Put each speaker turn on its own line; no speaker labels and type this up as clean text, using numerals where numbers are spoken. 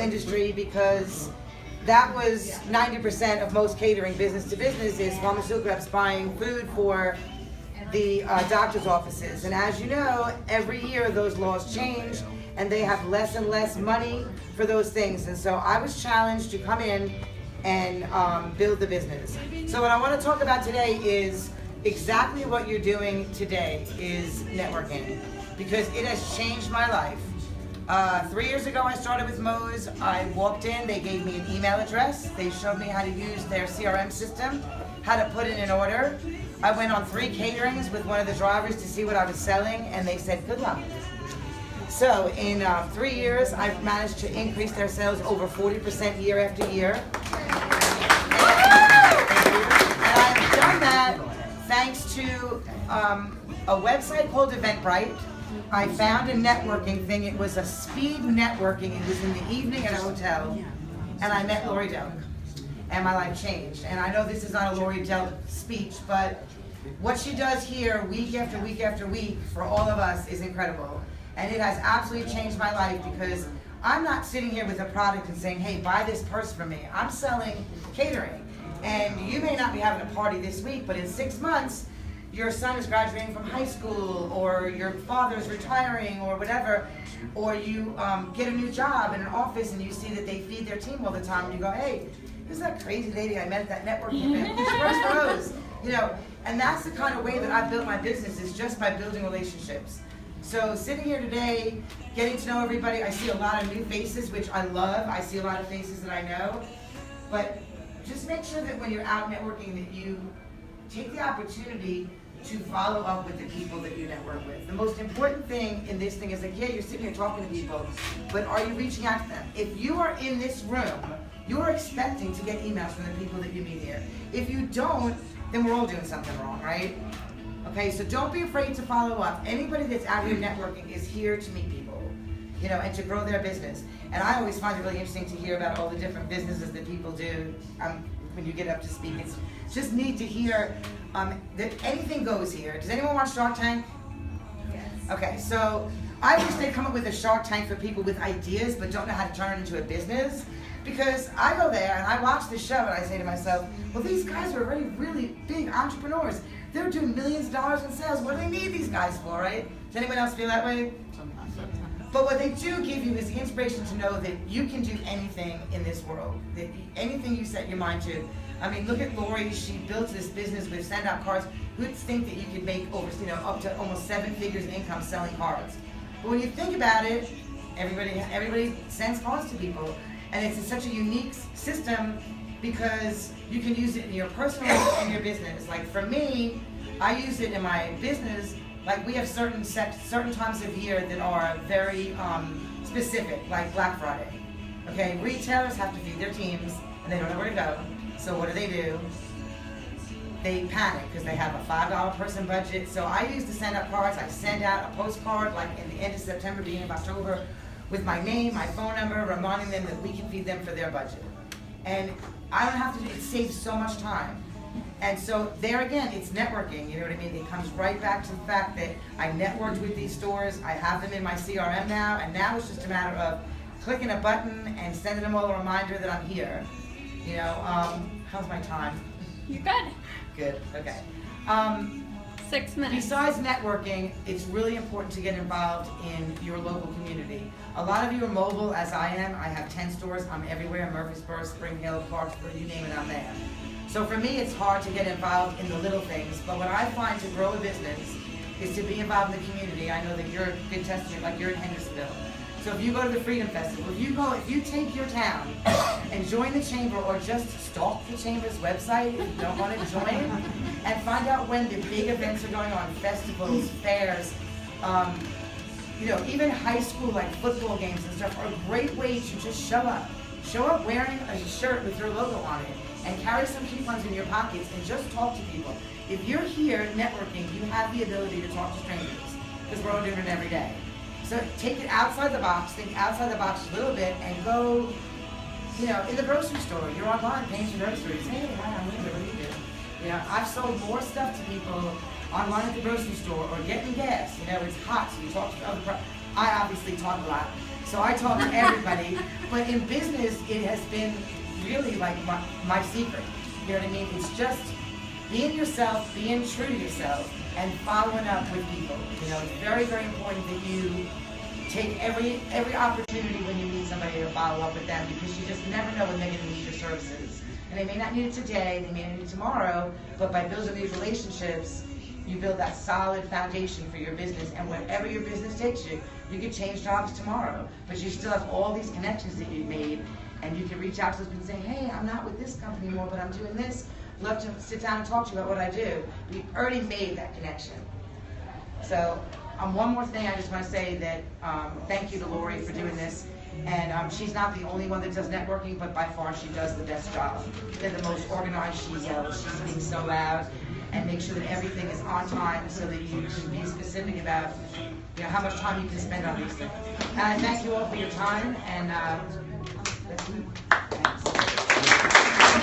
industry because that was 90% of most catering business to business is pharmaceutical reps buying food for the doctor's offices. And as you know, every year those laws change and they have less and less money for those things. And so I was challenged to come in and build the business. So what I want to talk about today is exactly what you're doing today is networking, because it has changed my life. 3 years ago I started with Moe's. I walked in, they gave me an email address, they showed me how to use their CRM system, how to put in an order. I went on 3 caterings with one of the drivers to see what I was selling, and they said good luck. So in 3 years I've managed to increase their sales over 40% year after year. And I've done that thanks to a website called Eventbrite. I found a networking thing. It was a speed networking. It was in the evening at a hotel, and I met Laurie Delk, and my life changed. And I know this is not a Laurie Delk speech, but what she does here week after week after week for all of us is incredible. And it has absolutely changed my life, because I'm not sitting here with a product and saying, hey, buy this purse from me. I'm selling catering. And you may not be having a party this week, but in 6 months, your son is graduating from high school, or your father is retiring, or whatever, or you get a new job in an office and you see that they feed their team all the time, and you go, hey, who's that crazy lady I met at that networking event? She works for Rose. You know, and that's the kind of way that I built my business, is just by building relationships. So sitting here today, getting to know everybody, I see a lot of new faces, which I love. I see a lot of faces that I know, but just make sure that when you're out networking that you take the opportunity to follow up with the people that you network with. The most important thing in this thing is like, yeah, you're sitting here talking to people, but are you reaching out to them? If you are in this room, you're expecting to get emails from the people that you meet here. If you don't, then we're all doing something wrong, right? Okay, so don't be afraid to follow up. Anybody that's out here networking is here to meet people, you know, and to grow their business. And I always find it really interesting to hear about all the different businesses that people do when you get up to speak. It's just neat to hear that anything goes here. Does anyone watch Shark Tank? Yes. Okay, so I wish they'd come up with a Shark Tank for people with ideas but don't know how to turn it into a business. Because I go there and I watch the show and I say to myself, well, these guys are already really big entrepreneurs. They're doing millions of dollars in sales. What do they need these guys for, right? Does anyone else feel that way? But what they do give you is the inspiration to know that you can do anything in this world. That anything you set your mind to. I mean, look at Laurie. She built this business with send-out cards. Who'd think that you could make over, up to almost 7 figures in income selling cards? But when you think about it, everybody sends cards to people, and it's such a unique system because you can use it in your personal life and your business. Like for me, I use it in my business. Like we have certain times of year that are very specific, like Black Friday. Okay, retailers have to feed their teams and they don't know where to go. So what do? They panic because they have a $5 person budget. So I use the send out cards. I send out a postcard like in the end of September, beginning of October, with my name, my phone number, reminding them that we can feed them for their budget. And I don't have to, it saves so much time. And so there again, it's networking, you know what I mean? It comes right back to the fact that I networked with these stores, I have them in my CRM now, and now it's just a matter of clicking a button and sending them all a reminder that I'm here. You know, how's my time?
You're good.
Good, okay.
6 minutes.
Besides networking, it's really important to get involved in your local community. A lot of you are mobile, as I am. I have 10 stores. I'm everywhere, Murfreesboro, Spring Hill, Clarksville, you name it, I'm there. So for me, it's hard to get involved in the little things, but what I find to grow a business is to be involved in the community. I know that you're a good testament, like you're in Hendersonville. So if you go to the Freedom Festival, if you take your town and join the chamber, or just stalk the chamber's website if you don't want to join, and find out when the big events are going on, festivals, fairs, you know, even high school like football games and stuff are a great way to just show up. Show up wearing a shirt with your logo on it, and carry some coupons in your pockets and just talk to people. If you're here networking, you have the ability to talk to strangers, because we're all doing it every day. So take it outside the box, think outside the box a little bit, and go, you know, in the grocery store, you're online paying for groceries. Hey, hi, I'm Linda, what do you do? You know, I've sold more stuff to people online at the grocery store or getting gas. You know, it's hot, so you talk to other I obviously talk a lot. So I talk to everybody, but in business, it has been really like my secret. You know what I mean? It's just being yourself, being true to yourself, and following up with people. You know, it's very, very important that you take every opportunity when you meet somebody to follow up with them, because you just never know when they're going to need your services. And they may not need it today, they may not need it tomorrow, but by building these relationships, you build that solid foundation for your business, and wherever your business takes you, you could change jobs tomorrow, but you still have all these connections that you've made, and you can reach out to us and say, hey, I'm not with this company anymore, but I'm doing this. Love to sit down and talk to you about what I do. We've already made that connection. So one more thing, I just want to say that thank you to Laurie for doing this. And she's not the only one that does networking, but by far she does the best job. They're the most organized. She speaks so loud and makes sure that everything is on time so that you can be specific about how much time you can spend on these things. And I thank you all for your time, and that's it.